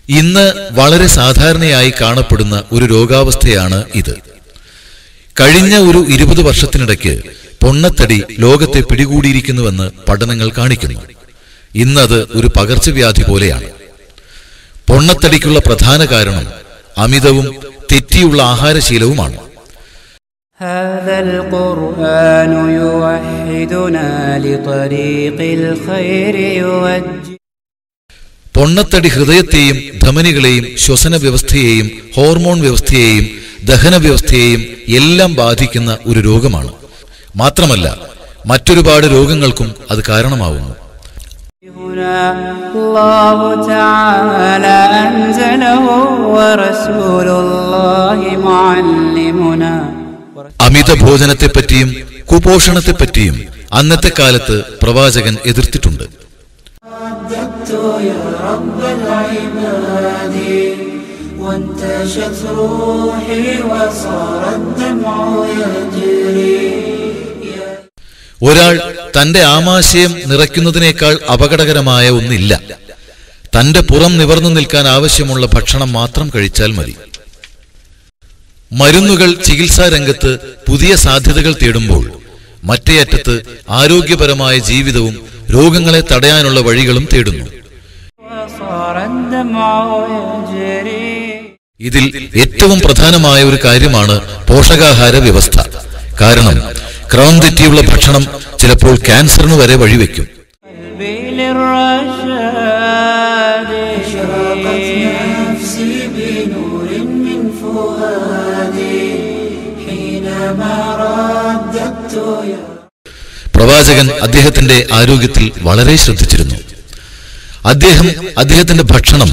ഇന്ന് വളരെ സാധാരണയായി കാണപ്പെടുന്ന ഒരു രോഗാവസ്ഥയാണ് ഇത്. കഴിഞ്ഞ ഒരു 20 വർഷത്തിനിടയ്ക്ക് പൊണ്ണത്തടി ലോകത്തെ പിടികൂടിയിരിക്കുന്നുവെന്ന് പഠനങ്ങൾ കാണിക്കുന്നു. ഇന്നത് ഒരു പകർച്ചവ്യാധി പോലെയാണ്. പൊണ്ണത്തടിക്കുള്ള പ്രധാന കാരണം അമിതവും തെറ്റിയുള്ള ആഹാരശീലവുമാണ്. പൊണ്ണത്തടി ഹൃദയത്തെയും ധമനികളെയും ശ്വസന വ്യവസ്ഥയെയും ഹോർമോൺ വ്യവസ്ഥയെയും ദഹന വ്യവസ്ഥയെയും എല്ലാം ബാധിക്കുന്ന ഒരു രോഗമാണ്. മാത്രമല്ല മറ്റൊരുപാട് രോഗങ്ങൾക്കും അത് കാരണമാവുന്നു. അമിത ഭോജനത്തെപ്പറ്റിയും കുപോഷണത്തെപ്പറ്റിയും അന്നത്തെ കാലത്ത് പ്രവാചകൻ എതിർത്തിട്ടുണ്ട്. ഒരാൾ തന്റെ ആമാശയം നിറയ്ക്കുന്നതിനേക്കാൾ അപകടകരമായ ഒന്നില്ല. തന്റെ പുറം നിവർന്നു നിൽക്കാൻ ആവശ്യമുള്ള ഭക്ഷണം മാത്രം കഴിച്ചാൽ മതി. മരുന്നുകൾ ചികിത്സാ രംഗത്ത് പുതിയ സാധ്യതകൾ തേടുമ്പോൾ മറ്റേ അറ്റത്ത് ആരോഗ്യപരമായ ജീവിതവും രോഗങ്ങളെ തടയാനുള്ള വഴികളും തേടുന്നു. ഇതിൽ ഏറ്റവും പ്രധാനമായ ഒരു കാര്യമാണ് പോഷകാഹാര വ്യവസ്ഥ. കാരണം ക്രമം തെറ്റിയുള്ള ഭക്ഷണം ചിലപ്പോൾ ക്യാൻസറിന് വരെ വഴിവെക്കും. പ്രവാചകൻ അദ്ദേഹത്തിന്റെ ആരോഗ്യത്തിൽ വളരെ ശ്രദ്ധിച്ചിരുന്നു. അദ്ദേഹത്തിന്റെ ഭക്ഷണം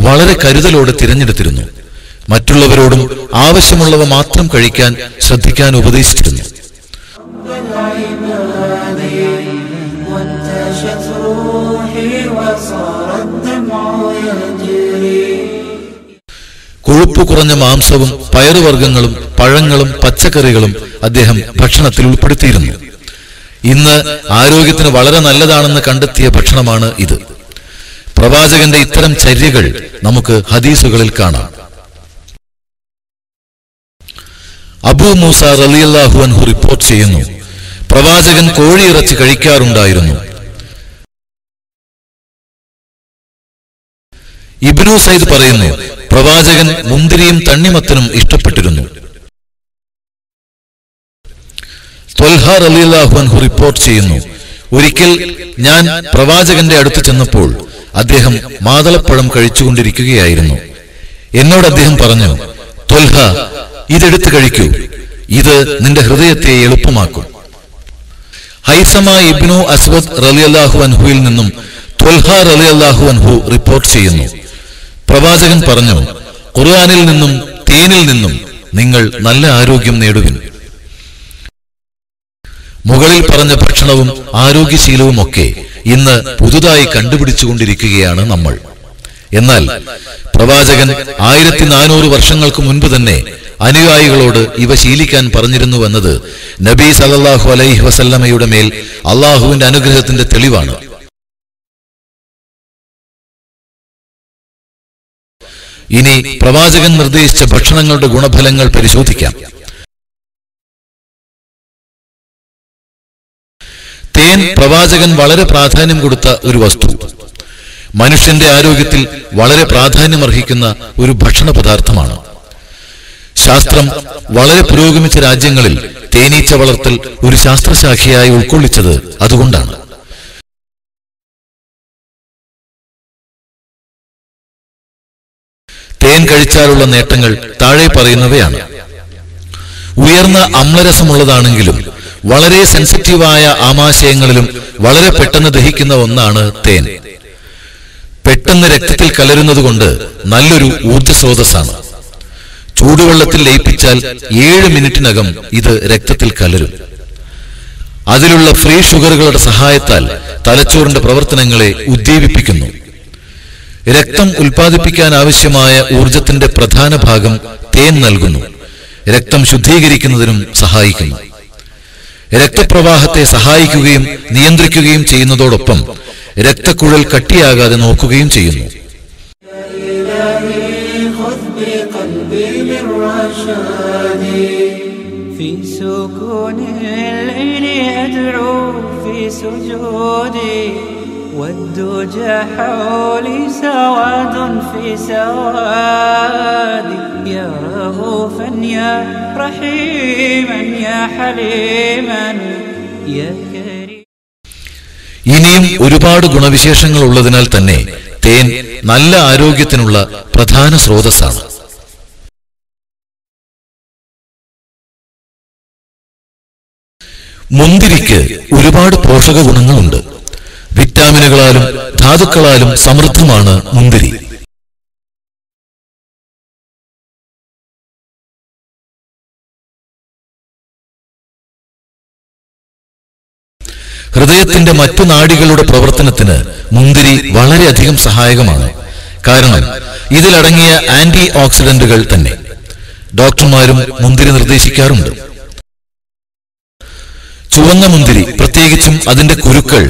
വളരെ കരുതലോടെ തിരഞ്ഞെടുത്തിരുന്നു. മറ്റുള്ളവരോടും ആവശ്യമുള്ളവ മാത്രം കഴിക്കാൻ ശ്രദ്ധിക്കാൻ ഉപദേശിച്ചിരുന്നു. കൊഴുപ്പ് കുറഞ്ഞ മാംസവും പയറുവർഗ്ഗങ്ങളും പഴങ്ങളും പച്ചക്കറികളും അദ്ദേഹം ഭക്ഷണത്തിൽ ഉൾപ്പെടുത്തിയിരുന്നു. ഇന്ന് ആരോഗ്യത്തിന് വളരെ നല്ലതാണെന്ന് കണ്ടെത്തിയ ഭക്ഷണമാണ് ഇത്. പ്രവാചകന്റെ ഇത്തരം ചര്യകൾ നമുക്ക് ഹദീസുകളിൽ കാണാം. അബൂ മൂസ റളിയല്ലാഹു അൻഹു റിപ്പോർട്ട് ചെയ്യുന്നു, പ്രവാചകൻ കോഴിയിറച്ചി കഴിക്കാറുണ്ടായിരുന്നു. ഇബ്നു സൈദ് പറയുന്നു, പ്രവാചകൻ മുന്തിരിയും തണ്ണിമത്തനും ഇഷ്ടപ്പെട്ടിരുന്നു. ത്വൽഹ റളിയല്ലാഹു അൻഹു റിപ്പോർട്ട് ചെയ്യുന്നു, ഒരിക്കൽ ഞാൻ പ്രവാചകന്റെ അടുത്ത് ചെന്നപ്പോൾ അദ്ദേഹം മാതളപ്പഴം കഴിച്ചുകൊണ്ടിരിക്കുകയായിരുന്നു. എന്നോട് അദ്ദേഹം പറഞ്ഞു, ത്വൽഹ, ഇതെടുത്ത് കഴിക്കൂ, ഇത് നിന്റെ ഹൃദയത്തെ എളുപ്പമാക്കും. ഹൈസമ ഇബ്നു അസ്വദ് റളിയല്ലാഹു അൻഹുവിൽ നിന്നും ത്വൽഹ റളിയല്ലാഹു അൻഹു റിപ്പോർട്ട് ചെയ്യുന്നു, പ്രവാചകൻ പറഞ്ഞു, ഖുർആനിൽ നിന്നും തേനിൽ നിന്നും നിങ്ങൾ നല്ല ആരോഗ്യം നേടുവിൻ. മുകളിൽ പറഞ്ഞ ഭക്ഷണവും ആരോഗ്യശീലവുമൊക്കെ ഇന്ന് പുതുതായി കണ്ടുപിടിച്ചുകൊണ്ടിരിക്കുകയാണ് നമ്മൾ. എന്നാൽ പ്രവാചകൻ 1400 വർഷങ്ങൾക്ക് മുൻപ് തന്നെ അനുയായികളോട് ഇവ ശീലിക്കാൻ പറഞ്ഞിരുന്നുവെന്നത് നബി സല്ലല്ലാഹു അലൈഹി വസല്ലമയുടെ മേൽ അള്ളാഹുവിന്റെ അനുഗ്രഹത്തിന്റെ തെളിവാണ്. ഇനി പ്രവാചകൻ നിർദ്ദേശിച്ച ഭക്ഷണങ്ങളുടെ ഗുണഫലങ്ങൾ പരിശോധിക്കാം. തേൻ പ്രവാചകൻ വളരെ പ്രാധാന്യം കൊടുത്ത ഒരു വസ്തു. മനുഷ്യന്റെ ആരോഗ്യത്തിൽ വളരെ പ്രാധാന്യമർഹിക്കുന്ന ഒരു ഭക്ഷണ പദാർത്ഥമാണ്. ശാസ്ത്രം വളരെ പുരോഗമിച്ച രാജ്യങ്ങളിൽ തേനീച്ച വളർത്തൽ ഒരു ശാസ്ത്രശാഖയായി ഉൾക്കൊള്ളിച്ചത് അതുകൊണ്ടാണ്. തേൻ കഴിച്ചാലുള്ള നേട്ടങ്ങൾ താഴെ പറയുന്നവയാണ്. ഉയർന്ന അമ്ലരസമുള്ളതാണെങ്കിലും വളരെ സെൻസിറ്റീവായ ആമാശയങ്ങളിലും വളരെ പെട്ടെന്ന് ദഹിക്കുന്ന ഒന്നാണ് തേൻ. പെട്ടെന്ന് രക്തത്തിൽ കലരുന്നതുകൊണ്ട് നല്ലൊരു ഊർജ്ജസ്രോതസ്സാണ്. ചൂടുവെള്ളത്തിൽ ലയിപ്പിച്ചാൽ 7 മിനിറ്റിനകം ഇത് രക്തത്തിൽ കലരും. അതിലുള്ള ഫ്രീ ഷുഗറുകളുടെ സഹായത്താൽ തലച്ചോറിന്റെ പ്രവർത്തനങ്ങളെ ഉദ്ദീപിപ്പിക്കുന്നു. രക്തം ഉൽപ്പാദിപ്പിക്കാൻ ആവശ്യമായ ഊർജത്തിന്റെ പ്രധാന ഭാഗം തേൻ നൽകുന്നു. രക്തം ശുദ്ധീകരിക്കുന്നതിനും സഹായിക്കുന്നു. രക്തപ്രവാഹത്തെ സഹായിക്കുകയും നിയന്ത്രിക്കുകയും ചെയ്യുന്നതോടൊപ്പം രക്തക്കുഴൽ കട്ടിയാകാതെ നോക്കുകയും ചെയ്യുന്നു. إلهي خذ بقلبي للرشاد في سكون الليل أدعو في سجودي والدجى حولي سواد في سوادي يا رؤوفا يا رحيما يا حليما يا كريم. ഇനിയും ഒരുപാട് ഗുണവിശേഷങ്ങൾ ഉള്ളതിനാൽ തന്നെ തേൻ നല്ല ആരോഗ്യത്തിനുള്ള പ്രധാന സ്രോതസ്സാണ്. മുന്തിരിക്ക് ഒരുപാട് പോഷക ഗുണങ്ങളുണ്ട്. വിറ്റാമിനുകളാലും ധാതുക്കളാലും സമൃദ്ധമാണ് മുന്തിരി. ഹൃദയത്തിന്റെ മറ്റു നാഡികളുടെ പ്രവർത്തനത്തിന് മുന്തിരി വളരെയധികം സഹായകമാണ്. കാരണം ഇതിലടങ്ങിയ ആന്റി ഓക്സിഡന്റുകൾ തന്നെ. ഡോക്ടർമാരും മുന്തിരി നിർദ്ദേശിക്കാറുണ്ട്. ചുവന്ന മുന്തിരി, പ്രത്യേകിച്ചും അതിന്റെ കുരുക്കൾ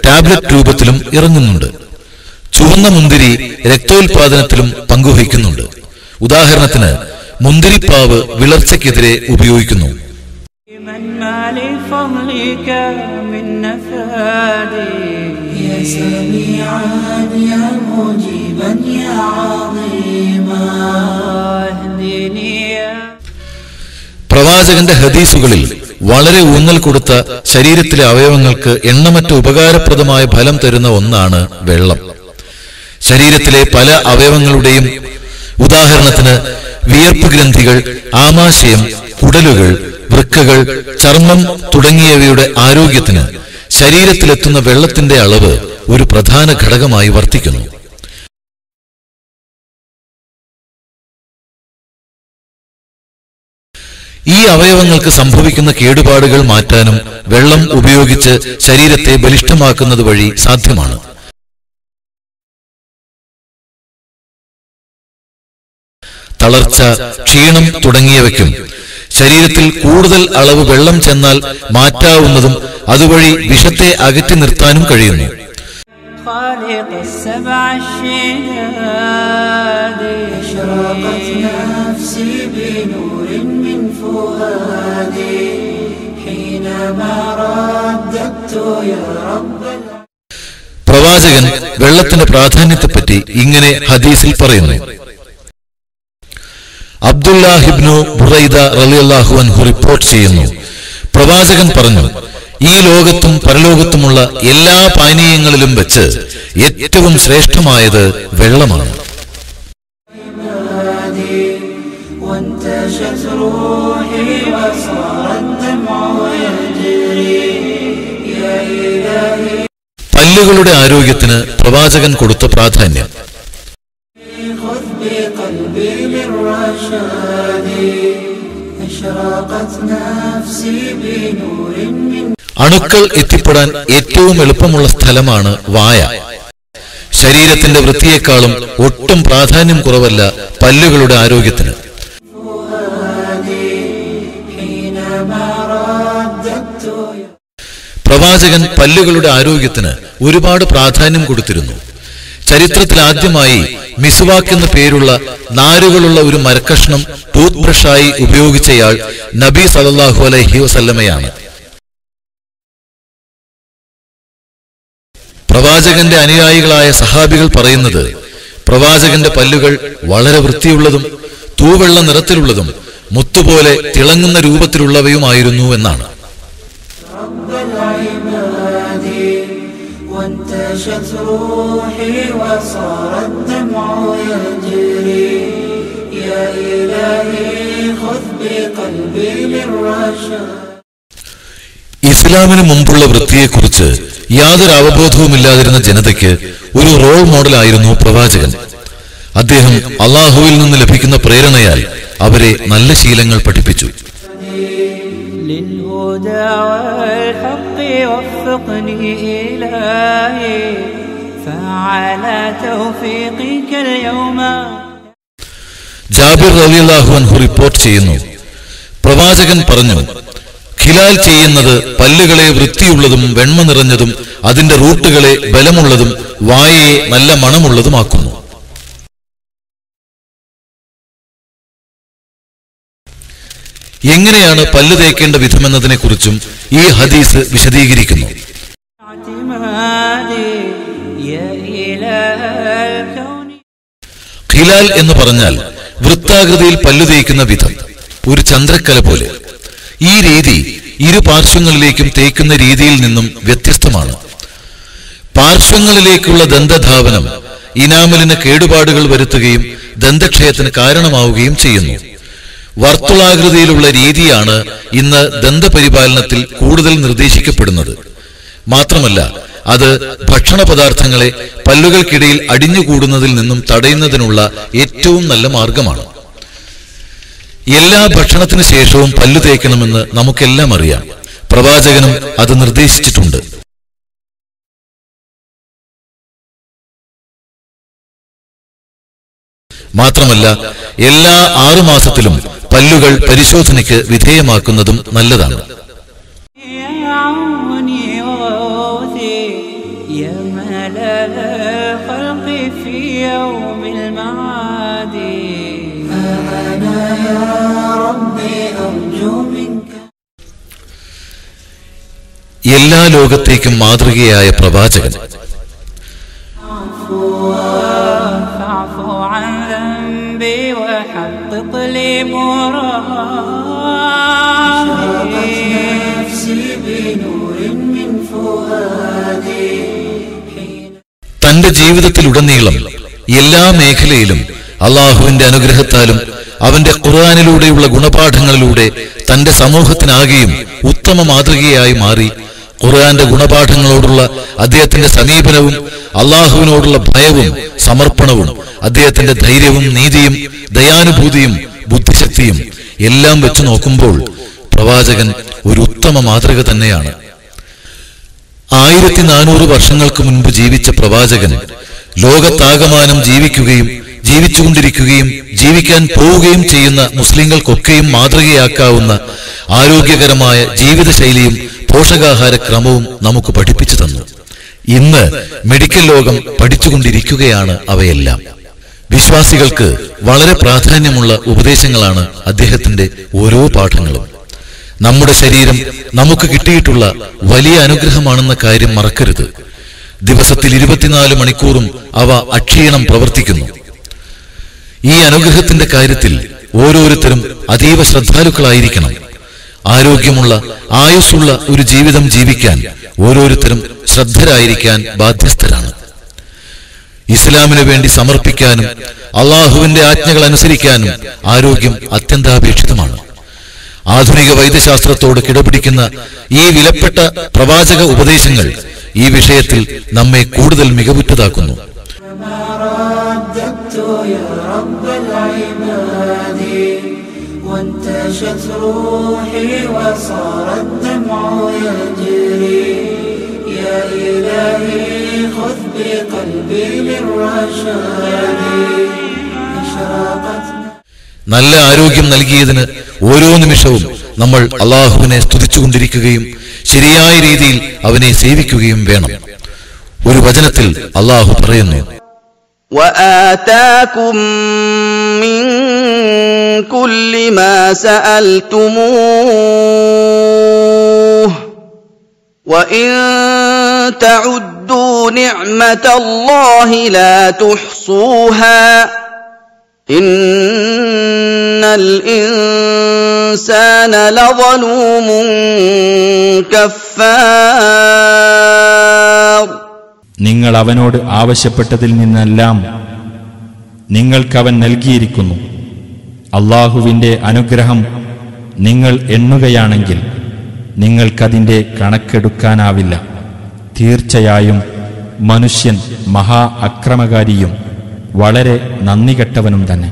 ടാബ്ലറ്റ് രൂപത്തിലും ഇറങ്ങുന്നുണ്ട്. ചുവന്ന മുന്തിരി രക്തോൽപാദനത്തിലും പങ്കുവഹിക്കുന്നുണ്ട്. ഉദാഹരണത്തിന് മുന്തിരിപ്പാവ് വിളർച്ചയ്ക്കെതിരെ ഉപയോഗിക്കുന്നു. പ്രവാചകന്റെ ഹദീസുകളിൽ വളരെ ഊന്നൽ കൊടുത്ത ശരീരത്തിലെ അവയവങ്ങൾക്ക് എണ്ണമറ്റ ഉപകാരപ്രദമായ ഫലം തരുന്ന ഒന്നാണ് വെള്ളം. ശരീരത്തിലെ പല അവയവങ്ങളുടെയും, ഉദാഹരണത്തിന് വിയർപ്പ് ഗ്രന്ഥികൾ, ആമാശയം, കുടലുകൾ, വൃക്കകൾ, ചർമ്മം തുടങ്ങിയവയുടെ ആരോഗ്യത്തിന് ശരീരത്തിലെത്തുന്ന വെള്ളത്തിന്റെ അളവ് ഒരു പ്രധാന ഘടകമായി വർത്തിക്കുന്നു. ഈ അവയവങ്ങൾക്ക് സംഭവിക്കുന്ന കേടുപാടുകൾ മാറ്റാനും വെള്ളം ഉപയോഗിച്ച് ശരീരത്തെ ബലിഷ്ഠമാക്കുന്നത് വഴി സാധ്യമാണ്. തളർച്ച, ക്ഷീണം തുടങ്ങിയവയ്ക്കും ശരീരത്തിൽ കൂടുതൽ അളവ് വെള്ളം ചെന്നാൽ മാറ്റാവുന്നതും അതുവഴി വിഷത്തെ അകറ്റി നിർത്താനും കഴിയുന്നു. പ്രവാചകൻ വെള്ളത്തിന്റെ പ്രാധാന്യത്തെപ്പറ്റി ഇങ്ങനെ ഹദീസിൽ പറയുന്നു. അബ്ദുല്ലാഹിബ്നു ബുറൈദ റളിയല്ലാഹു അൻഹു റിപ്പോർട്ട് ചെയ്യുന്നു, പ്രവാചകൻ പറഞ്ഞു, ഈ ലോകത്തും പരലോകത്തുമുള്ള എല്ലാ പാനീയങ്ങളിലും വെച്ച് ഏറ്റവും ശ്രേഷ്ഠമായത് വെള്ളമാണ്. പല്ലുകളുടെ ആരോഗ്യത്തിന് പ്രവാചകൻ കൊടുത്ത പ്രാധാന്യം. അണുക്കൾ എത്തിപ്പെടാൻ ഏറ്റവും എളുപ്പമുള്ള സ്ഥലമാണ് വായ. ശരീരത്തിന്റെ വൃത്തിയേക്കാളും ഒട്ടും പ്രാധാന്യം കുറവല്ല പല്ലുകളുടെ ആരോഗ്യത്തിന്. പ്രവാചകൻ പല്ലുകളുടെ ആരോഗ്യത്തിന് ഒരുപാട് പ്രാധാന്യം കൊടുത്തിരുന്നു. ചരിത്രത്തിൽ ആദ്യമായി മിസ്വാക്ക് എന്ന പേരുള്ള നാരുകളുള്ള ഒരു മരക്കഷ്ണം ടൂത്ത് ബ്രഷായി ഉപയോഗിച്ചയാൾ നബി സല്ലല്ലാഹു അലൈഹി വസല്ലമയാണ്. പ്രവാചകന്റെ അനുയായികളായ സഹാബികൾ പറയുന്നത്, പ്രവാചകന്റെ പല്ലുകൾ വളരെ വൃത്തിയുള്ളതും തൂവെള്ള നിറത്തിലുള്ളതും മുത്തുപോലെ തിളങ്ങുന്ന രൂപത്തിലുള്ളവയുമായിരുന്നു എന്നാണ്. ഇസ്ലാമിന് മുമ്പുള്ള വൃത്തിയെക്കുറിച്ച് യാതൊരു അവബോധവുമില്ലാതിരുന്ന ജനതയ്ക്ക് ഒരു റോൾ മോഡലായിരുന്നു പ്രവാചകൻ. അദ്ദേഹം അള്ളാഹുവിൽ നിന്ന് ലഭിക്കുന്ന പ്രേരണയാൽ അവരെ നല്ല ശീലങ്ങൾ പഠിപ്പിച്ചു. ജാബിർ റളിയല്ലാഹു അൻഹു റിപ്പോർട്ട് ചെയ്യുന്നു, പ്രവാചകൻ പറഞ്ഞു, ഖിലാൽ ചെയ്യുന്നത് പല്ലുകളെ വൃത്തിയുള്ളതും വെണ്മ നിറഞ്ഞതും അതിന്റെ റൂട്ടുകളെ ബലമുള്ളതും വായയെ നല്ല മണമുള്ളതുമാക്കുന്നു. എങ്ങനെയാണ് പല്ലു തേക്കേണ്ട വിധമെന്നതിനെക്കുറിച്ചും ഈ ഹദീസ് വിശദീകരിക്കുന്നു. ഖിലാൽ എന്ന് പറഞ്ഞാൽ വൃത്താകൃതിയിൽ പല്ലു തേക്കുന്ന വിധം, ഒരു ചന്ദ്രക്കല പോലെ. ഈ രീതി ഇരു പാർശ്വങ്ങളിലേക്കും തേക്കുന്ന രീതിയിൽ നിന്നും വ്യത്യസ്തമാണ്. പാർശ്വങ്ങളിലേക്കുള്ള ദന്തധാവനം ഇനാമലിന് കേടുപാടുകൾ വരുത്തുകയും ദന്തക്ഷയത്തിന് കാരണമാവുകയും ചെയ്യുന്നു. വർത്തുളാകൃതിയിലുള്ള രീതിയാണ് ഇന്ന് ദന്തപരിപാലനത്തിൽ കൂടുതൽ നിർദ്ദേശിക്കപ്പെടുന്നത്. മാത്രമല്ല, അത് ഭക്ഷണ പദാർത്ഥങ്ങളെ പല്ലുകൾക്കിടയിൽ അടിഞ്ഞുകൂടുന്നതിൽ നിന്നും തടയുന്നതിനുള്ള ഏറ്റവും നല്ല മാർഗമാണ്. എല്ലാ ഭക്ഷണത്തിന് ശേഷവും പല്ലു തേക്കണമെന്ന് നമുക്കെല്ലാം അറിയാം. പ്രവാചകനും അത് നിർദ്ദേശിച്ചിട്ടുണ്ട്. മാത്രമല്ല, എല്ലാ 6 മാസത്തിലും പല്ലുകൾ പരിശോധനയ്ക്ക് വിധേയമാക്കുന്നതും നല്ലതാണ്. എല്ലാ ലോകത്തേക്കും മാതൃകയായ പ്രവാചകൻ. തന്റെ ജീവിതത്തിലുടനീളം എല്ലാ മേഖലയിലും അള്ളാഹുവിന്റെ അനുഗ്രഹത്താലും അവന്റെ ഖുർആനിലൂടെയുള്ള ഗുണപാഠങ്ങളിലൂടെ തന്റെ സമൂഹത്തിനാകെയും ഉത്തമ മാതൃകയായി മാറി. ഖുർആന്റെ ഗുണപാഠങ്ങളോടുള്ള അദ്ദേഹത്തിന്റെ സമീപനവും അള്ളാഹുവിനോടുള്ള ഭയവും സമർപ്പണവും അദ്ദേഹത്തിന്റെ ധൈര്യവും നീതിയും ദയാനുഭൂതിയും ബുദ്ധിശക്തിയും എല്ലാം വെച്ച് നോക്കുമ്പോൾ പ്രവാചകൻ ഒരു ഉത്തമ മാതൃക തന്നെയാണ്. 1400 വർഷങ്ങൾക്ക് മുൻപ് ജീവിച്ച പ്രവാചകൻ ലോകത്താകമാനം ജീവിക്കുകയും ജീവിച്ചുകൊണ്ടിരിക്കുകയും ജീവിക്കാൻ പോവുകയും ചെയ്യുന്ന മുസ്ലിങ്ങൾക്കൊക്കെയും മാതൃകയാക്കാവുന്ന ആരോഗ്യകരമായ ജീവിതശൈലിയും പോഷകാഹാര ക്രമവും നമുക്ക് പഠിപ്പിച്ചു തന്നു. ഇന്ന് മെഡിക്കൽ ലോകം പഠിച്ചുകൊണ്ടിരിക്കുകയാണ് അവയെല്ലാം. വിശ്വാസികൾക്ക് വളരെ പ്രാധാന്യമുള്ള ഉപദേശങ്ങളാണ് അദ്ദേഹത്തിന്റെ ഓരോ പാഠങ്ങളും. നമ്മുടെ ശരീരം നമുക്ക് കിട്ടിയിട്ടുള്ള വലിയ അനുഗ്രഹമാണെന്ന കാര്യം മറക്കരുത്. ദിവസത്തിൽ 24 മണിക്കൂറും അവ അക്ഷീണം പ്രവർത്തിക്കുന്നു. ഈ അനുഗ്രഹത്തിന്റെ കാര്യത്തിൽ ഓരോരുത്തരും അതീവ ശ്രദ്ധാലുക്കളായിരിക്കണം. ആരോഗ്യമുള്ള ആയുസ്സുള്ള ഒരു ജീവിതം ജീവിക്കാൻ ഓരോരുത്തരും ശ്രദ്ധരായിരിക്കാൻ ബാധ്യസ്ഥരാണ്. ഇസ്ലാമിനു വേണ്ടി സമർപ്പിക്കാനും അള്ളാഹുവിന്റെ ആജ്ഞകൾ അനുസരിക്കാനും ആരോഗ്യം അത്യന്താപേക്ഷിതമാണ്. ആധുനിക വൈദ്യശാസ്ത്രത്തോട് കിടപിടിക്കുന്ന ഈ വിലപ്പെട്ട പ്രവാചക ഉപദേശങ്ങൾ ഈ വിഷയത്തിൽ നമ്മെ കൂടുതൽ മികവുറ്റതാക്കുന്നു. നല്ല ആരോഗ്യം നൽകിയതിന് ഓരോ നിമിഷവും നമ്മൾ അള്ളാഹുവിനെ സ്തുതിച്ചുകൊണ്ടിരിക്കുകയും ശരിയായ രീതിയിൽ അവനെ സേവിക്കുകയും വേണം. ഒരു വചനത്തിൽ അള്ളാഹു പറയുന്നു, وآتاكم من كل ما سألتموه وإن تعدوا نعمة الله لا تحصوها إن الإنسان لظلوم كفار. നിങ്ങൾ അവനോട് ആവശ്യപ്പെട്ടതിൽ നിന്നെല്ലാം നിങ്ങൾക്കവൻ നൽകിയിരിക്കുന്നു. അള്ളാഹുവിന്റെ അനുഗ്രഹം നിങ്ങൾ എണ്ണുകയാണെങ്കിൽ നിങ്ങൾക്കതിന്റെ കണക്കെടുക്കാനാവില്ല. തീർച്ചയായും മനുഷ്യൻ മഹാ അക്രമകാരിയും വളരെ നന്ദികെട്ടവനും തന്നെ.